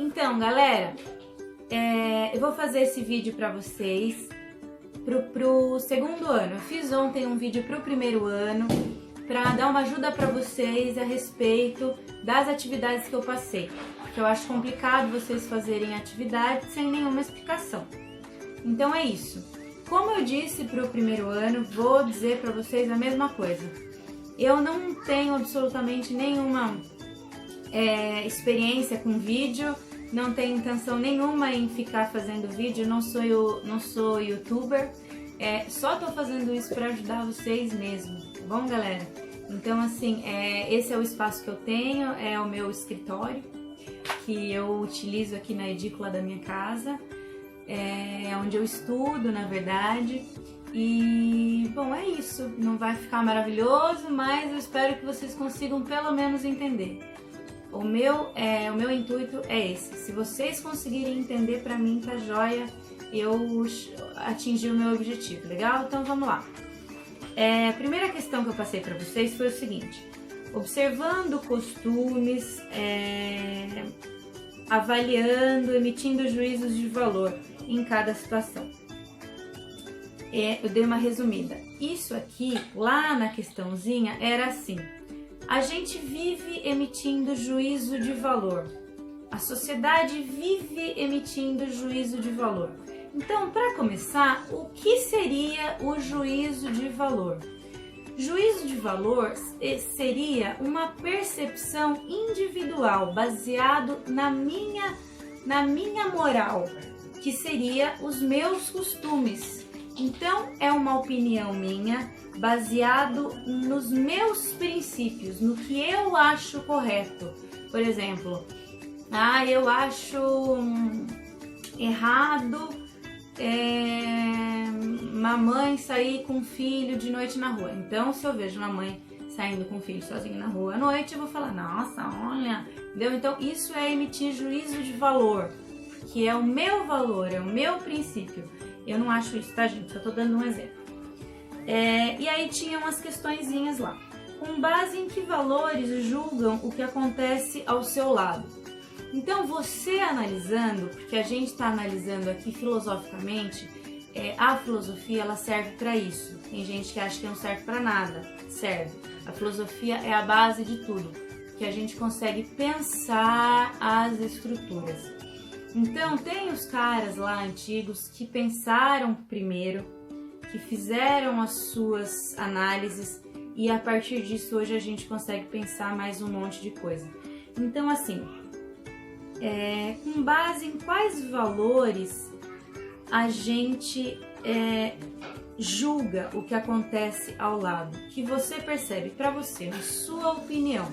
Então, galera, eu vou fazer esse vídeo para vocês pro segundo ano. Eu fiz ontem um vídeo pro primeiro ano para dar uma ajuda para vocês a respeito das atividades que eu passei, porque eu acho complicado vocês fazerem atividades sem nenhuma explicação. Então é isso. Como eu disse pro primeiro ano, vou dizer para vocês a mesma coisa. Eu não tenho absolutamente nenhuma experiência com vídeo, não tenho intenção nenhuma em ficar fazendo vídeo, não sou youtuber, só tô fazendo isso para ajudar vocês mesmo, tá bom, galera? Então, assim, esse é o espaço que eu tenho, é o meu escritório, que eu utilizo aqui na edícula da minha casa, é onde eu estudo, na verdade. E, bom, é isso, não vai ficar maravilhoso, mas eu espero que vocês consigam pelo menos entender. O meu intuito é esse. Se vocês conseguirem entender, pra mim tá joia, eu atingi o meu objetivo, legal? Então vamos lá. A primeira questão que eu passei pra vocês foi o seguinte: observando costumes, avaliando, emitindo juízos de valor em cada situação. Eu dei uma resumida. Isso aqui, lá na questãozinha, era assim: a gente vive emitindo juízo de valor. A sociedade vive emitindo juízo de valor. Então, para começar, o que seria o juízo de valor? Juízo de valor seria uma percepção individual, baseado na minha moral, que seria os meus costumes. Então, é uma opinião minha, baseado nos meus princípios, no que eu acho correto. Por exemplo, eu acho errado mamãe sair com o filho de noite na rua. Então, se eu vejo uma mãe saindo com o filho sozinho na rua à noite, eu vou falar, nossa, olha, entendeu? Então, isso é emitir juízo de valor, que é o meu valor, é o meu princípio. Eu não acho isso, tá, gente? Só tô dando um exemplo. E aí tinha umas questõezinhas lá. Com base em que valores julgam o que acontece ao seu lado? Então, você analisando, porque a gente está analisando aqui filosoficamente, a filosofia ela serve para isso. Tem gente que acha que não serve para nada. Serve. A filosofia é a base de tudo, que a gente consegue pensar as estruturas. Então, tem os caras lá antigos que pensaram primeiro, que fizeram as suas análises, e a partir disso hoje a gente consegue pensar mais um monte de coisa. Então, assim, com base em quais valores a gente julga o que acontece ao lado, que você percebe para você, na sua opinião.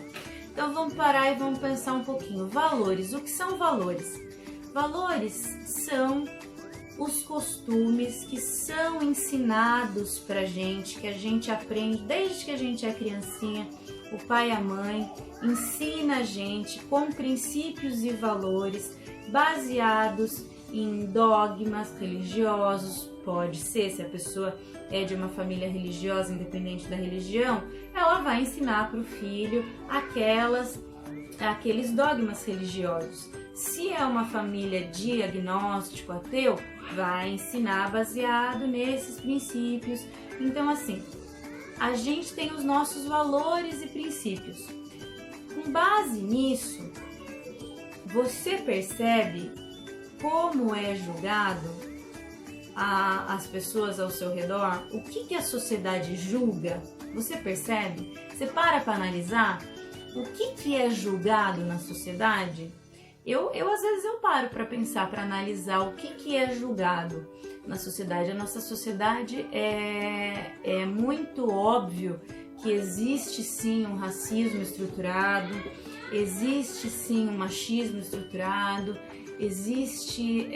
Então, vamos parar e vamos pensar um pouquinho. Valores, o que são valores? Valores são os costumes que são ensinados pra gente, que a gente aprende desde que a gente é criancinha. O pai e a mãe ensina a gente com princípios e valores baseados em dogmas religiosos. Pode ser, se a pessoa é de uma família religiosa, independente da religião, ela vai ensinar para o filho aqueles dogmas religiosos. Se é uma família de agnóstico ateu, vai ensinar baseado nesses princípios. Então, assim, a gente tem os nossos valores e princípios. Com base nisso, você percebe como é julgado as pessoas ao seu redor? O que a sociedade julga? Você percebe? Você para analisar o que é julgado na sociedade? Eu às vezes eu paro para pensar, para analisar o que é julgado na sociedade. A nossa sociedade é muito óbvio que existe sim um racismo estruturado, existe sim um machismo estruturado, existe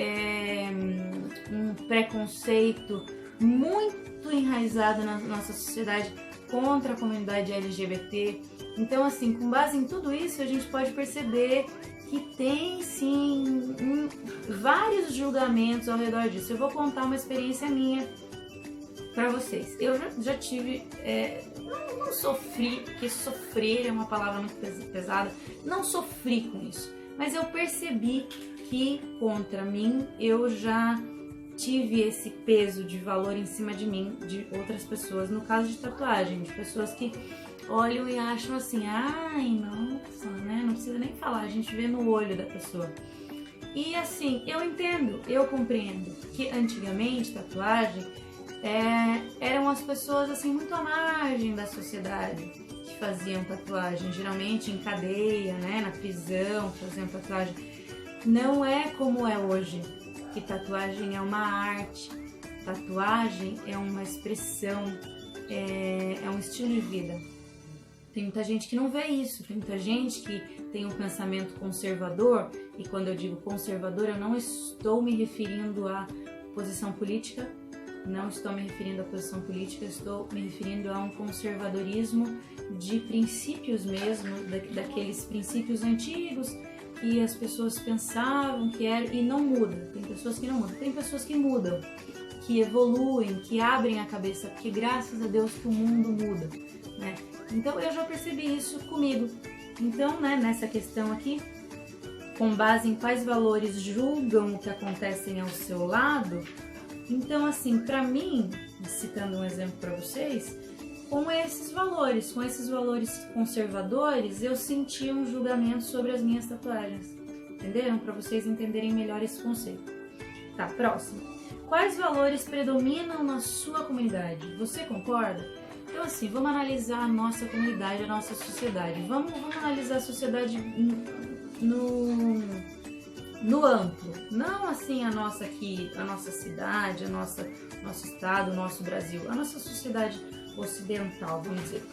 um preconceito muito enraizado na nossa sociedade contra a comunidade LGBT. Então, assim, com base em tudo isso, a gente pode perceber que tem sim vários julgamentos ao redor disso. Eu vou contar uma experiência minha para vocês. Eu já tive, não sofri, porque sofrer é uma palavra muito pesada, não sofri com isso, Mas eu percebi que contra mim eu já tive esse peso de valor em cima de mim, de outras pessoas, no caso de tatuagem, de pessoas que olham e acham assim, ai, nossa, né? Não precisa nem falar, a gente vê no olho da pessoa. E assim, eu entendo, eu compreendo que antigamente tatuagem eram as pessoas assim muito à margem da sociedade que faziam tatuagem, geralmente em cadeia, né? Na prisão, faziam tatuagem. Não é como é hoje, que tatuagem é uma arte, tatuagem é uma expressão, é um estilo de vida. Tem muita gente que não vê isso, tem muita gente que tem um pensamento conservador, e quando eu digo conservador, eu não estou me referindo à posição política, estou me referindo a um conservadorismo de princípios mesmo, daqueles princípios antigos que as pessoas pensavam que era, e não muda. Tem pessoas que não mudam, tem pessoas que mudam, que evoluem, que abrem a cabeça, porque graças a Deus que o mundo muda, né? Então eu já percebi isso comigo. Então, né, nessa questão aqui, com base em quais valores julgam o que acontecem ao seu lado, então assim, para mim, citando um exemplo para vocês, com esses valores conservadores, eu senti um julgamento sobre as minhas tatuagens. Entenderam? Para vocês entenderem melhor esse conceito. Tá, próximo. Quais valores predominam na sua comunidade? Você concorda? Então assim, vamos analisar a nossa comunidade, a nossa sociedade. Vamos analisar a sociedade no amplo. Não assim a nossa aqui, a nossa cidade, nosso estado, o nosso Brasil. A nossa sociedade ocidental, vamos dizer.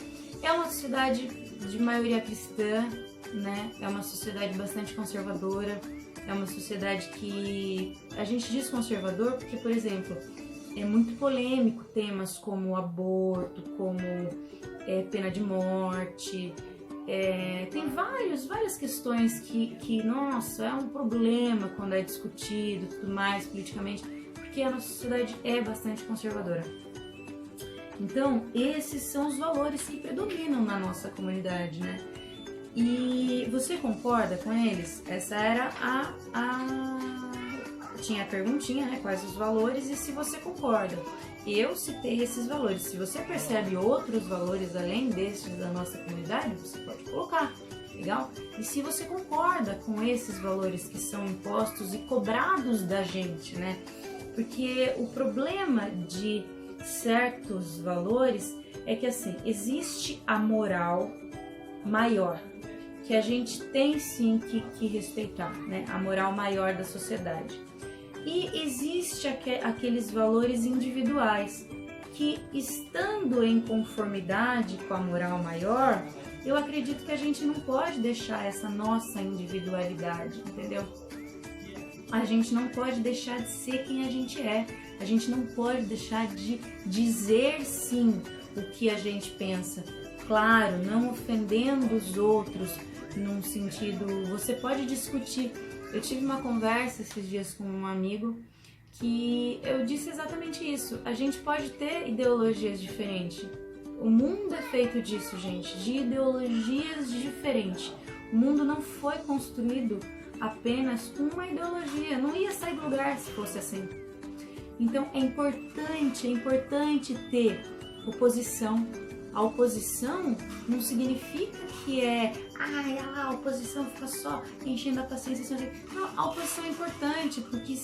É uma sociedade de maioria cristã, né? É uma sociedade bastante conservadora. É uma sociedade que a gente diz conservador porque, por exemplo, é muito polêmico temas como aborto, como pena de morte. Tem várias questões que, nossa, é um problema quando é discutido e tudo mais politicamente, porque a nossa sociedade é bastante conservadora. Então, esses são os valores que predominam na nossa comunidade, né? E você concorda com eles? Essa era tinha a perguntinha, né? Quais os valores e se você concorda. Eu citei esses valores. Se você percebe outros valores além desses da nossa comunidade, você pode colocar, legal? E se você concorda com esses valores que são impostos e cobrados da gente, né? Porque o problema de certos valores é que, assim, existe a moral maior, que a gente tem sim que respeitar, né? A moral maior da sociedade. E existe aqueles valores individuais que, estando em conformidade com a moral maior, eu acredito que a gente não pode deixar essa nossa individualidade, entendeu? A gente não pode deixar de ser quem a gente é. A gente não pode deixar de dizer sim o que a gente pensa. Claro, não ofendendo os outros num sentido... Você pode discutir. Eu tive uma conversa esses dias com um amigo que eu disse exatamente isso. A gente pode ter ideologias diferentes. O mundo é feito disso, gente, de ideologias diferentes. O mundo não foi construído apenas com uma ideologia. Não ia sair do lugar se fosse assim. Então é importante ter oposição. A oposição não significa que a oposição fica só enchendo a paciência. Não, a oposição é importante porque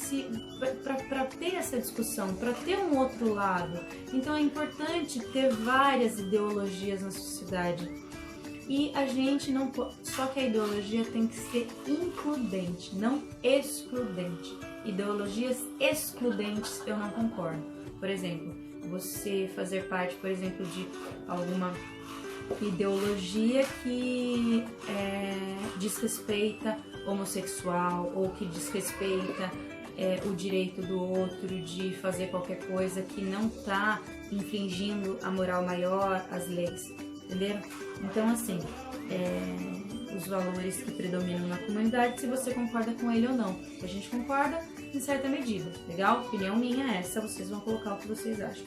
para ter essa discussão, para ter um outro lado. Então é importante ter várias ideologias na sociedade. E a gente não pode, só que a ideologia tem que ser includente, não excludente. Ideologias excludentes eu não concordo. Por exemplo, você fazer parte, por exemplo, de alguma ideologia que desrespeita homossexual ou que desrespeita o direito do outro de fazer qualquer coisa que não está infringindo a moral maior, as leis, entenderam? Então, assim, os valores que predominam na comunidade, se você concorda com ele ou não. A gente concorda em certa medida, legal? Opinião minha é essa, vocês vão colocar o que vocês acham.